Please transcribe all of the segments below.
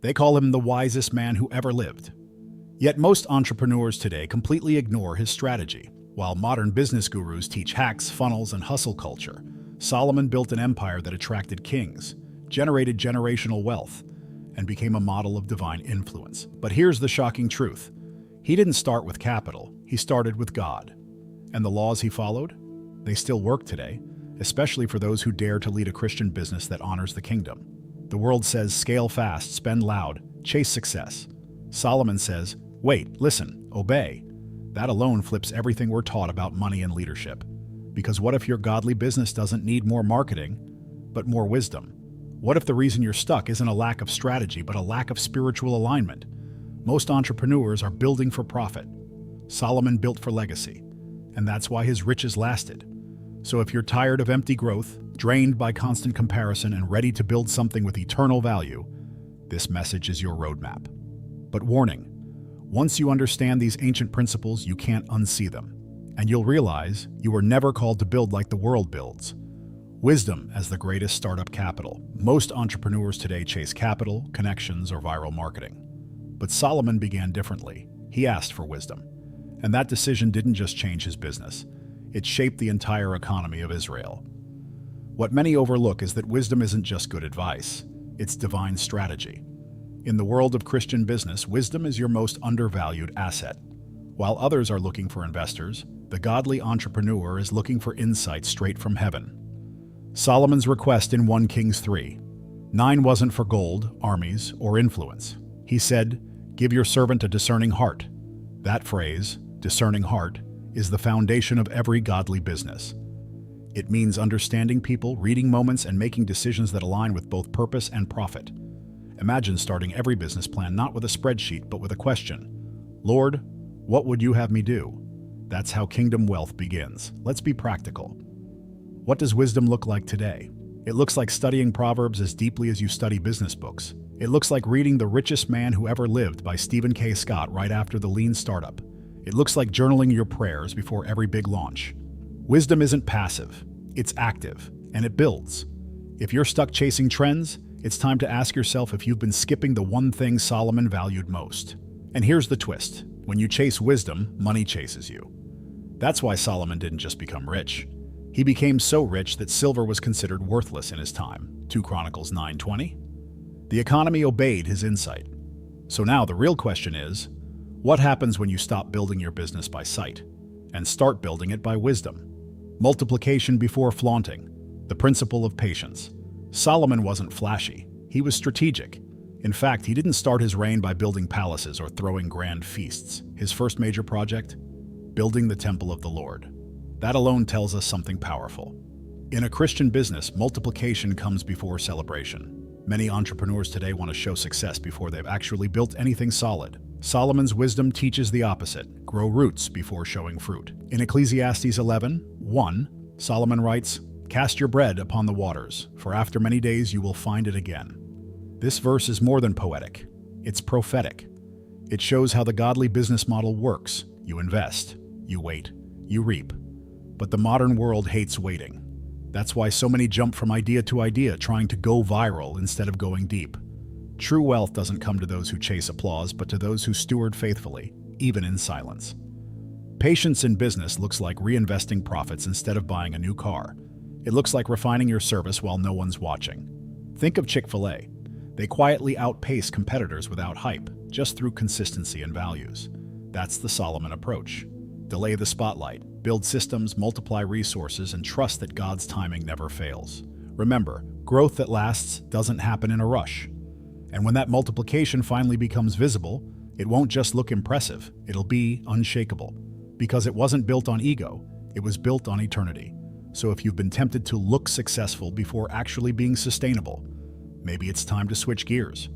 They call him the wisest man who ever lived. Yet most entrepreneurs today completely ignore his strategy. While modern business gurus teach hacks, funnels, and hustle culture, Solomon built an empire that attracted kings, generated generational wealth, and became a model of divine influence. But here's the shocking truth. He didn't start with capital, he started with God. And the laws he followed? They still work today, especially for those who dare to lead a Christian business that honors the kingdom. The world says scale fast, spend loud, chase success. Solomon says, wait, listen, obey. That alone flips everything we're taught about money and leadership. Because what if your godly business doesn't need more marketing, but more wisdom? What if the reason you're stuck isn't a lack of strategy, but a lack of spiritual alignment? Most entrepreneurs are building for profit. Solomon built for legacy, and that's why his riches lasted. So if you're tired of empty growth, drained by constant comparison, and ready to build something with eternal value, this message is your roadmap. But warning, once you understand these ancient principles, you can't unsee them. And you'll realize you were never called to build like the world builds. Wisdom as the greatest startup capital. Most entrepreneurs today chase capital, connections, or viral marketing. But Solomon began differently. He asked for wisdom. And that decision didn't just change his business. It shaped the entire economy of Israel. What many overlook is that wisdom isn't just good advice. It's divine strategy. In the world of Christian business, wisdom is your most undervalued asset. While others are looking for investors, the godly entrepreneur is looking for insight straight from heaven. Solomon's request in 1 Kings 3:9 wasn't for gold, armies, or influence. He said, "Give your servant a discerning heart." That phrase, discerning heart, is the foundation of every godly business. It means understanding people, reading moments, and making decisions that align with both purpose and profit. Imagine starting every business plan not with a spreadsheet, but with a question. Lord, what would you have me do? That's how kingdom wealth begins. Let's be practical. What does wisdom look like today? It looks like studying Proverbs as deeply as you study business books. It looks like reading The Richest Man Who Ever Lived by Stephen K. Scott right after the Lean Startup. It looks like journaling your prayers before every big launch. Wisdom isn't passive, it's active, and it builds. If you're stuck chasing trends, it's time to ask yourself if you've been skipping the one thing Solomon valued most. And here's the twist. When you chase wisdom, money chases you. That's why Solomon didn't just become rich. He became so rich that silver was considered worthless in his time. 2 Chronicles 9:20. The economy obeyed his insight. So now the real question is, what happens when you stop building your business by sight and start building it by wisdom? Multiplication before flaunting. The principle of patience. Solomon wasn't flashy. He was strategic. In fact, he didn't start his reign by building palaces or throwing grand feasts. His first major project? Building the temple of the Lord. That alone tells us something powerful. In a Christian business, multiplication comes before celebration. Many entrepreneurs today want to show success before they've actually built anything solid. Solomon's wisdom teaches the opposite. Grow roots before showing fruit. In Ecclesiastes 11:1, Solomon writes, "Cast your bread upon the waters, for after many days you will find it again." This verse is more than poetic. It's prophetic. It shows how the godly business model works. You invest, you wait, you reap. But the modern world hates waiting. That's why so many jump from idea to idea, trying to go viral instead of going deep. True wealth doesn't come to those who chase applause, but to those who steward faithfully, even in silence. Patience in business looks like reinvesting profits instead of buying a new car. It looks like refining your service while no one's watching. Think of Chick-fil-A. They quietly outpace competitors without hype, just through consistency and values. That's the Solomon approach. Delay the spotlight, build systems, multiply resources, and trust that God's timing never fails. Remember, growth that lasts doesn't happen in a rush. And when that multiplication finally becomes visible, it won't just look impressive, it'll be unshakable. Because it wasn't built on ego, it was built on eternity. So if you've been tempted to look successful before actually being sustainable, maybe it's time to switch gears.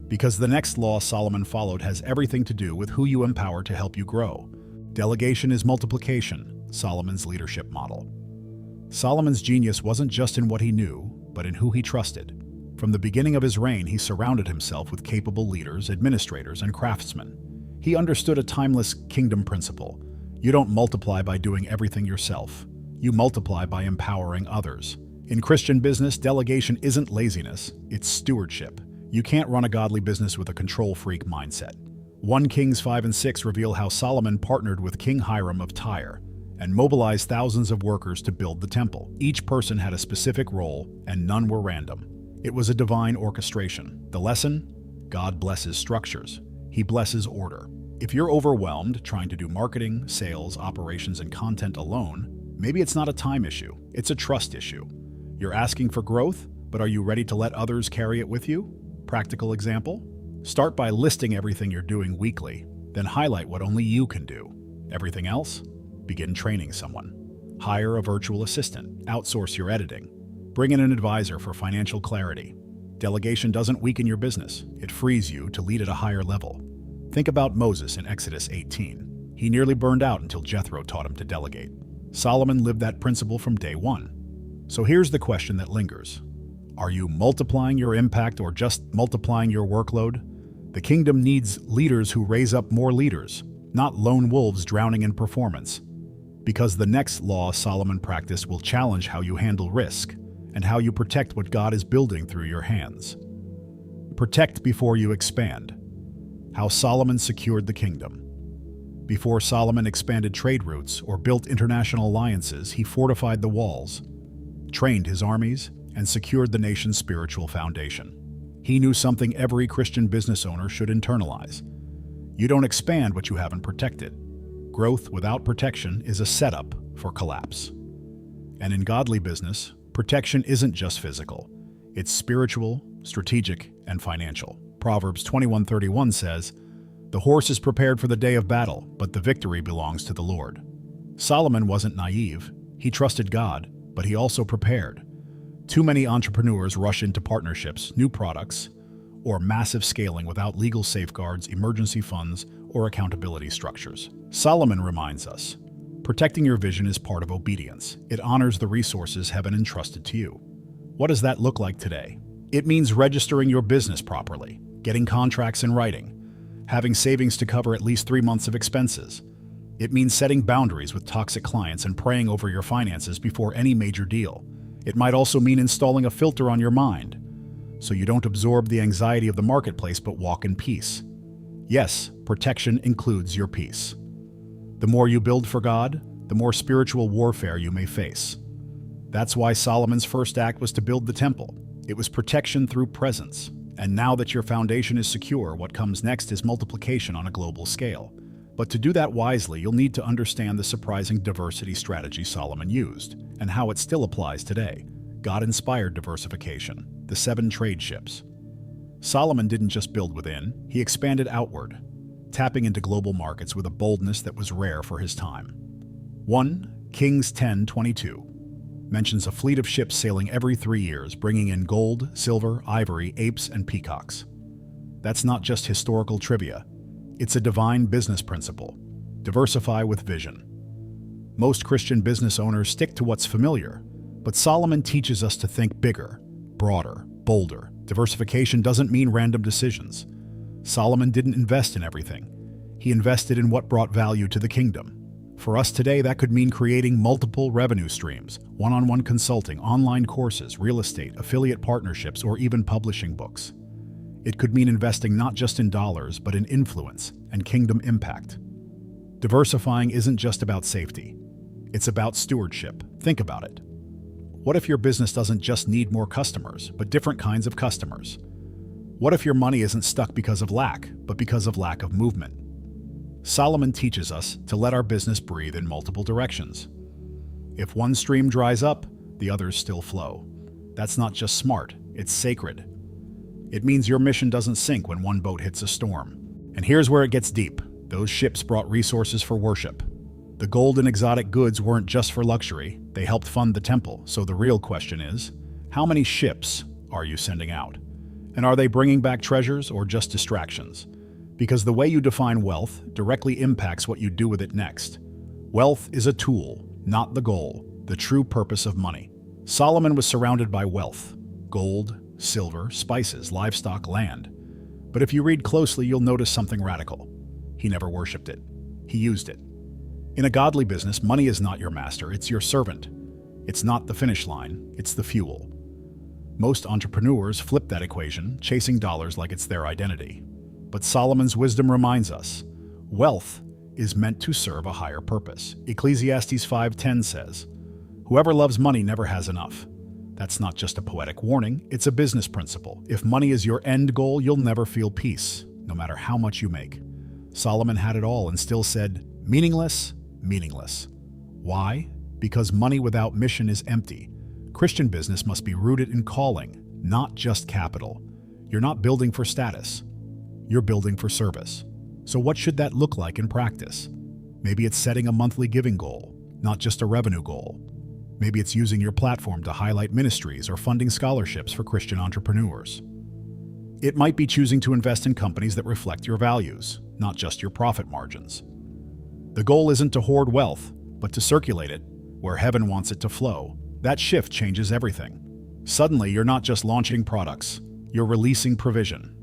Because the next law Solomon followed has everything to do with who you empower to help you grow. Delegation is multiplication, Solomon's leadership model. Solomon's genius wasn't just in what he knew, but in who he trusted. From the beginning of his reign, he surrounded himself with capable leaders, administrators, and craftsmen. He understood a timeless kingdom principle. You don't multiply by doing everything yourself. You multiply by empowering others. In Christian business, delegation isn't laziness, it's stewardship. You can't run a godly business with a control freak mindset. 1 Kings 5 and 6 reveal how Solomon partnered with King Hiram of Tyre and mobilized thousands of workers to build the temple. Each person had a specific role, and none were random. It was a divine orchestration. The lesson? God blesses structures. He blesses order. If you're overwhelmed trying to do marketing, sales, operations, and content alone, maybe it's not a time issue, it's a trust issue. You're asking for growth, but are you ready to let others carry it with you? Practical example? Start by listing everything you're doing weekly, then highlight what only you can do. Everything else? Begin training someone. Hire a virtual assistant. Outsource your editing. Bring in an advisor for financial clarity. Delegation doesn't weaken your business. It frees you to lead at a higher level. Think about Moses in Exodus 18. He nearly burned out until Jethro taught him to delegate. Solomon lived that principle from day one. So here's the question that lingers. Are you multiplying your impact or just multiplying your workload? The kingdom needs leaders who raise up more leaders, not lone wolves drowning in performance. Because the next law Solomon practiced will challenge how you handle risk and how you protect what God is building through your hands. Protect before you expand. How Solomon secured the kingdom. Before Solomon expanded trade routes or built international alliances, he fortified the walls, trained his armies, and secured the nation's spiritual foundation. He knew something every Christian business owner should internalize. You don't expand what you haven't protected. Growth without protection is a setup for collapse. And in godly business, protection isn't just physical. It's spiritual, strategic, and financial. Proverbs 21:31 says, "The horse is prepared for the day of battle, but the victory belongs to the Lord." Solomon wasn't naive. He trusted God, but he also prepared. Too many entrepreneurs rush into partnerships, new products, or massive scaling without legal safeguards, emergency funds, or accountability structures. Solomon reminds us, protecting your vision is part of obedience. It honors the resources heaven entrusted to you. What does that look like today? It means registering your business properly, getting contracts in writing, having savings to cover at least 3 months of expenses. It means setting boundaries with toxic clients and praying over your finances before any major deal. It might also mean installing a filter on your mind, so you don't absorb the anxiety of the marketplace but walk in peace. Yes, protection includes your peace. The more you build for God, the more spiritual warfare you may face. That's why Solomon's first act was to build the temple. It was protection through presence. And now that your foundation is secure, what comes next is multiplication on a global scale. But to do that wisely, you'll need to understand the surprising diversity strategy Solomon used, and how it still applies today. God-inspired diversification, the 7 trade ships. Solomon didn't just build within, he expanded outward, tapping into global markets with a boldness that was rare for his time. 1 Kings 10:22 mentions a fleet of ships sailing every 3 years, bringing in gold, silver, ivory, apes, and peacocks. That's not just historical trivia. It's a divine business principle. Diversify with vision. Most Christian business owners stick to what's familiar, but Solomon teaches us to think bigger, broader, bolder. Diversification doesn't mean random decisions. Solomon didn't invest in everything. He invested in what brought value to the kingdom. For us today, that could mean creating multiple revenue streams, one-on-one consulting, online courses, real estate, affiliate partnerships, or even publishing books. It could mean investing not just in dollars, but in influence and kingdom impact. Diversifying isn't just about safety. It's about stewardship. Think about it. What if your business doesn't just need more customers, but different kinds of customers? What if your money isn't stuck because of lack, but because of lack of movement? Solomon teaches us to let our business breathe in multiple directions. If one stream dries up, the others still flow. That's not just smart, it's sacred. It means your mission doesn't sink when one boat hits a storm. And here's where it gets deep. Those ships brought resources for worship. The gold and exotic goods weren't just for luxury, they helped fund the temple. So the real question is, how many ships are you sending out? And are they bringing back treasures or just distractions? Because the way you define wealth directly impacts what you do with it next. Wealth is a tool, not the goal, the true purpose of money. Solomon was surrounded by wealth: gold, silver, spices, livestock, land. But if you read closely, you'll notice something radical. He never worshipped it. He used it. In a godly business, money is not your master, it's your servant. It's not the finish line, it's the fuel. Most entrepreneurs flip that equation, chasing dollars like it's their identity. But Solomon's wisdom reminds us, wealth is meant to serve a higher purpose. Ecclesiastes 5:10 says, "Whoever loves money never has enough." That's not just a poetic warning, it's a business principle. If money is your end goal, you'll never feel peace, no matter how much you make. Solomon had it all and still said, meaningless, meaningless. Why? Because money without mission is empty. Christian business must be rooted in calling, not just capital. You're not building for status. You're building for service. So what should that look like in practice? Maybe it's setting a monthly giving goal, not just a revenue goal. Maybe it's using your platform to highlight ministries or funding scholarships for Christian entrepreneurs. It might be choosing to invest in companies that reflect your values, not just your profit margins. The goal isn't to hoard wealth, but to circulate it where heaven wants it to flow. That shift changes everything. Suddenly, you're not just launching products, you're releasing provision.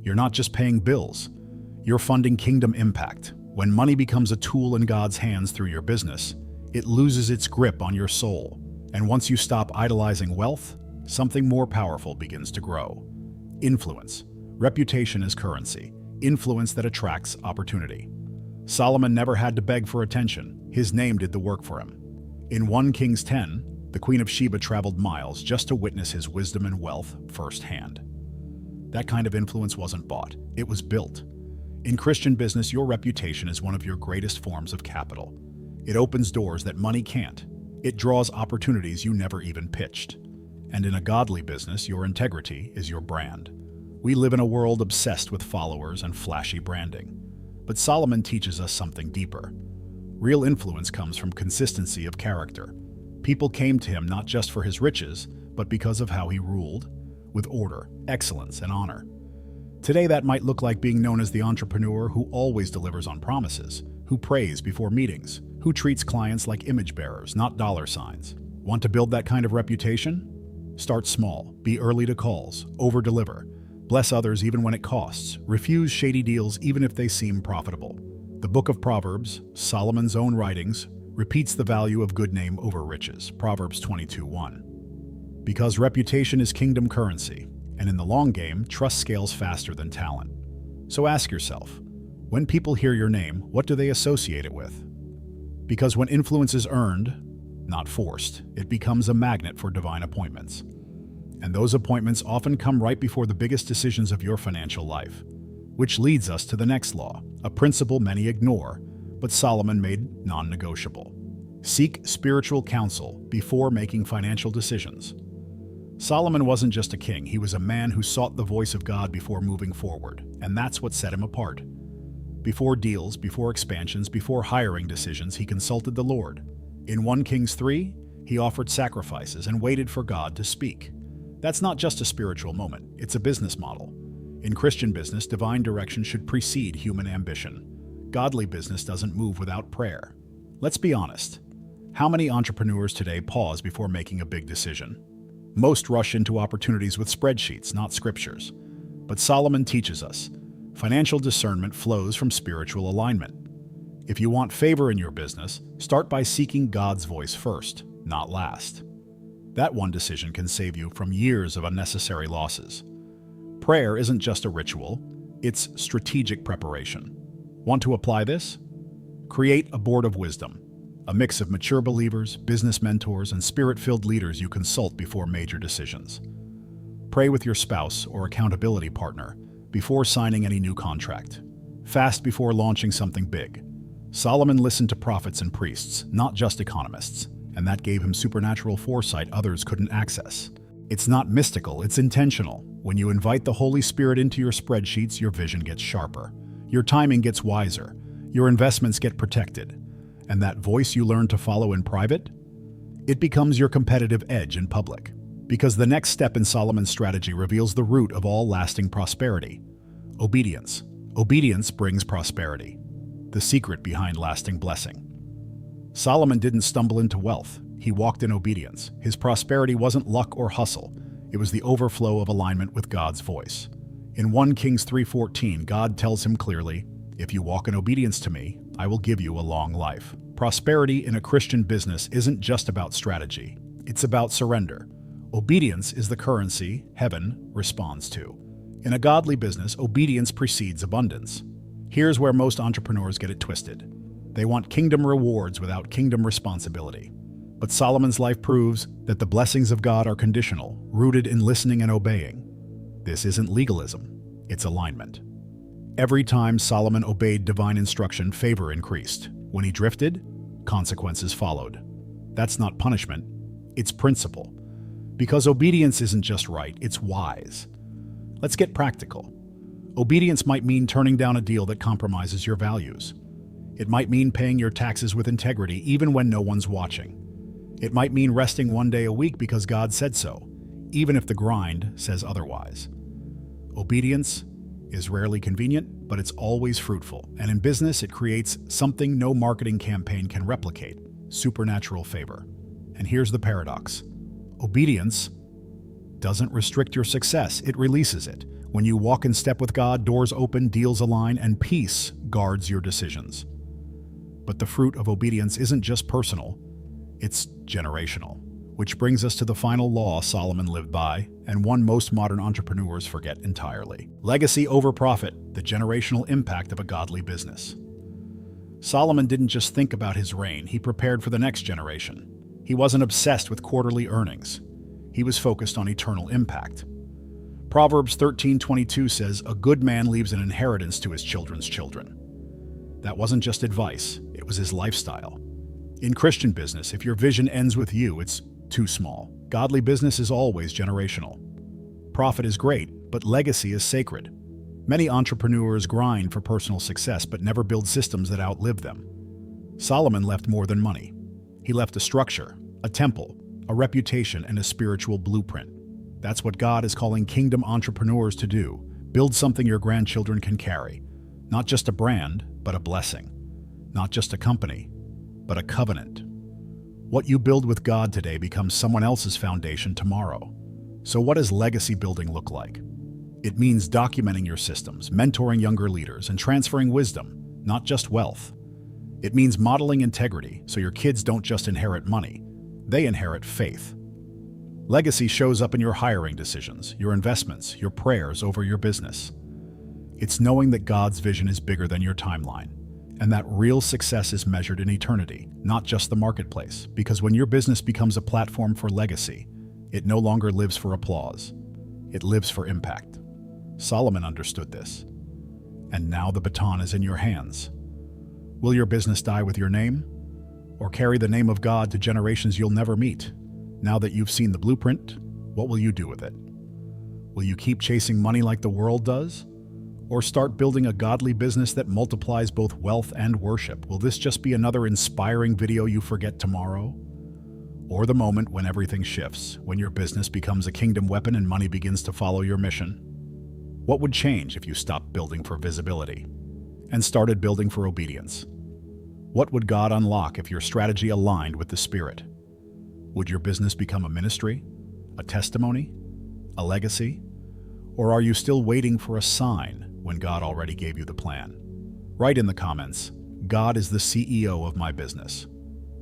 You're not just paying bills, you're funding kingdom impact. When money becomes a tool in God's hands through your business, it loses its grip on your soul. And once you stop idolizing wealth, something more powerful begins to grow. Influence. Reputation is currency. Influence that attracts opportunity. Solomon never had to beg for attention. His name did the work for him. In 1 Kings 10, the Queen of Sheba traveled miles just to witness his wisdom and wealth firsthand. That kind of influence wasn't bought, it was built. In Christian business, your reputation is one of your greatest forms of capital. It opens doors that money can't. It draws opportunities you never even pitched. And in a godly business, your integrity is your brand. We live in a world obsessed with followers and flashy branding. But Solomon teaches us something deeper. Real influence comes from consistency of character. People came to him not just for his riches, but because of how he ruled, with order, excellence, and honor. Today, that might look like being known as the entrepreneur who always delivers on promises, who prays before meetings, who treats clients like image bearers, not dollar signs. Want to build that kind of reputation? Start small, be early to calls, over-deliver, bless others even when it costs, refuse shady deals even if they seem profitable. The book of Proverbs, Solomon's own writings, repeats the value of good name over riches, Proverbs 22:1. Because reputation is kingdom currency, and in the long game, trust scales faster than talent. So ask yourself, when people hear your name, what do they associate it with? Because when influence is earned, not forced, it becomes a magnet for divine appointments. And those appointments often come right before the biggest decisions of your financial life. Which leads us to the next law, a principle many ignore, but Solomon made non-negotiable. Seek spiritual counsel before making financial decisions. Solomon wasn't just a king, he was a man who sought the voice of God before moving forward, and that's what set him apart. Before deals, before expansions, before hiring decisions, he consulted the Lord. In 1 Kings 3, he offered sacrifices and waited for God to speak. That's not just a spiritual moment, it's a business model. In Christian business, divine direction should precede human ambition. Godly business doesn't move without prayer. Let's be honest. How many entrepreneurs today pause before making a big decision? Most rush into opportunities with spreadsheets, not scriptures. But Solomon teaches us, financial discernment flows from spiritual alignment. If you want favor in your business, start by seeking God's voice first, not last. That one decision can save you from years of unnecessary losses. Prayer isn't just a ritual, it's strategic preparation. Want to apply this? Create a board of wisdom, a mix of mature believers, business mentors, and spirit-filled leaders you consult before major decisions. Pray with your spouse or accountability partner before signing any new contract. Fast before launching something big. Solomon listened to prophets and priests, not just economists, and that gave him supernatural foresight others couldn't access. It's not mystical, it's intentional. When you invite the Holy Spirit into your spreadsheets, your vision gets sharper, your timing gets wiser, your investments get protected, and that voice you learn to follow in private, it becomes your competitive edge in public. Because the next step in Solomon's strategy reveals the root of all lasting prosperity. Obedience. Obedience brings prosperity. The secret behind lasting blessing. Solomon didn't stumble into wealth. He walked in obedience. His prosperity wasn't luck or hustle. It was the overflow of alignment with God's voice. In 1 Kings 3:14, God tells him clearly, "If you walk in obedience to me, I will give you a long life." Prosperity in a Christian business isn't just about strategy. It's about surrender. Obedience is the currency heaven responds to. In a godly business, obedience precedes abundance. Here's where most entrepreneurs get it twisted. They want kingdom rewards without kingdom responsibility. But Solomon's life proves that the blessings of God are conditional, rooted in listening and obeying. This isn't legalism, it's alignment. Every time Solomon obeyed divine instruction, favor increased. When he drifted, consequences followed. That's not punishment, it's principle. Because obedience isn't just right, it's wise. Let's get practical. Obedience might mean turning down a deal that compromises your values. It might mean paying your taxes with integrity even when no one's watching. It might mean resting one day a week because God said so, even if the grind says otherwise. Obedience is rarely convenient, but it's always fruitful. And in business, it creates something no marketing campaign can replicate: supernatural favor. And here's the paradox. Obedience doesn't restrict your success, it releases it. When you walk in step with God, doors open, deals align, and peace guards your decisions. But the fruit of obedience isn't just personal, it's generational. Which brings us to the final law Solomon lived by, and one most modern entrepreneurs forget entirely. Legacy over profit, the generational impact of a godly business. Solomon didn't just think about his reign, he prepared for the next generation. He wasn't obsessed with quarterly earnings. He was focused on eternal impact. Proverbs 13:22 says, "A good man leaves an inheritance to his children's children." That wasn't just advice, it was his lifestyle. In Christian business, if your vision ends with you, it's too small. Godly business is always generational. Profit is great, but legacy is sacred. Many entrepreneurs grind for personal success but never build systems that outlive them. Solomon left more than money. He left a structure, a temple, a reputation, and a spiritual blueprint. That's what God is calling kingdom entrepreneurs to do. Build something your grandchildren can carry. Not just a brand, but a blessing. Not just a company, but a covenant. What you build with God today becomes someone else's foundation tomorrow. So what does legacy building look like? It means documenting your systems, mentoring younger leaders, and transferring wisdom, not just wealth. It means modeling integrity so your kids don't just inherit money, they inherit faith. Legacy shows up in your hiring decisions, your investments, your prayers over your business. It's knowing that God's vision is bigger than your timeline, and that real success is measured in eternity, not just the marketplace. Because when your business becomes a platform for legacy, it no longer lives for applause. It lives for impact. Solomon understood this. And now the baton is in your hands. Will your business die with your name? Or carry the name of God to generations you'll never meet? Now that you've seen the blueprint, what will you do with it? Will you keep chasing money like the world does? Or start building a godly business that multiplies both wealth and worship? Will this just be another inspiring video you forget tomorrow? Or the moment when everything shifts, when your business becomes a kingdom weapon and money begins to follow your mission? What would change if you stopped building for visibility and started building for obedience? What would God unlock if your strategy aligned with the Spirit? Would your business become a ministry, a testimony, a legacy? Or are you still waiting for a sign when God already gave you the plan? Write in the comments, "God is the CEO of my business,"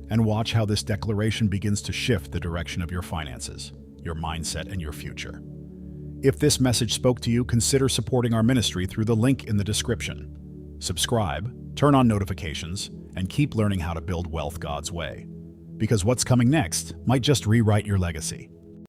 and watch how this declaration begins to shift the direction of your finances, your mindset, and your future. If this message spoke to you, consider supporting our ministry through the link in the description. Subscribe, turn on notifications, and keep learning how to build wealth God's way. Because what's coming next might just rewrite your legacy.